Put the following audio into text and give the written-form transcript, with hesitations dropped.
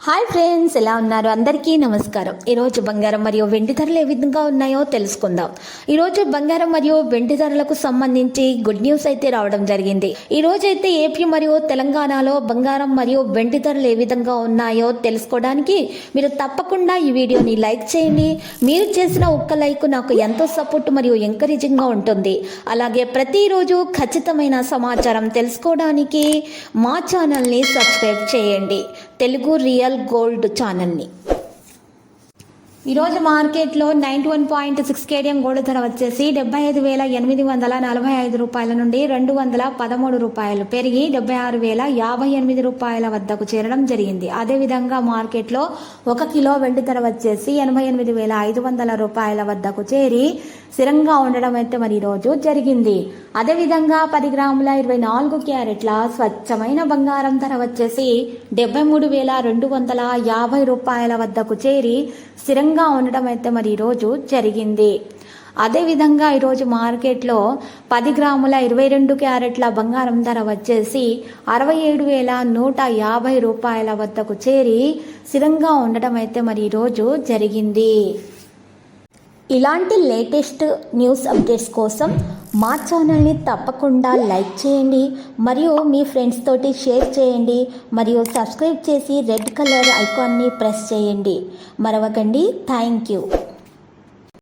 Hi friends, ఎలా ఉన్నారు? అందరికీ నమస్కారం. ఈరోజు బంగారం మరియు వెండి ధరలు ఏ విధంగా ఉన్నాయో తెలుసుకుందాం. ఈరోజు బంగారం మరియు వెండి ధరలకు సంబంధించి గుడ్ న్యూస్ అయితే రావడం జరిగింది. ఈ రోజు అయితే ఏపీ మరియు తెలంగాణలో బంగారం మరియు వెండి ధరలు ఏ విధంగా ఉన్నాయో తెలుసుకోవడానికి మీరు తప్పకుండా ఈ వీడియోని లైక్ చేయండి. మీరు చేసిన ఒక్క లైక్ నాకు ఎంతో సపోర్ట్ మరియు ఎంకరేజింగ్గా ఉంటుంది. అలాగే ప్రతిరోజు ఖచ్చితమైన సమాచారం తెలుసుకోవడానికి మా ఛానల్ని సబ్స్క్రైబ్ చేయండి, తెలుగు రియల్ గోల్డ్ ఛానల్ని. ఈరోజు మార్కెట్లో 91.6 కేడియం గోల్డ్ ధర వచ్చేసి 75,845 రూపాయల నుండి 213 రూపాయలు పెరిగి 76,058 రూపాయల వద్దకు చేరడం జరిగింది. అదేవిధంగా మార్కెట్లో 1 కిలో వెండి ధర వచ్చేసి 88,500 రూపాయల వద్దకు చేరి స్థిరంగా ఉండడం అయితే మరి ఈరోజు జరిగింది. అదేవిధంగా 10 గ్రాముల 24 క్యారెట్ల స్వచ్ఛమైన బంగారం ధర వచ్చేసి 73,250 రూపాయల వద్దకు చేరి స్థిరంగా ఉండడం అయితే మరి ఈరోజు జరిగింది. అదేవిధంగా ఈరోజు మార్కెట్లో 10 గ్రాముల 22 క్యారెట్ల బంగారం ధర వచ్చేసి 67,150 రూపాయల వద్దకు చేరి స్థిరంగా ఉండడం అయితే మరి ఈరోజు జరిగింది. ఇలాంటి లేటెస్ట్ న్యూస్ అప్డేట్స్ కోసం మా ఛానల్ని తప్పకుండా లైక్ చేయండి మరియు మీ ఫ్రెండ్స్ తోటి షేర్ చేయండి మరియు సబ్స్క్రైబ్ చేసి రెడ్ కలర్ ఐకాన్ని ప్రెస్ చేయండి. మరవకండి. Thank you.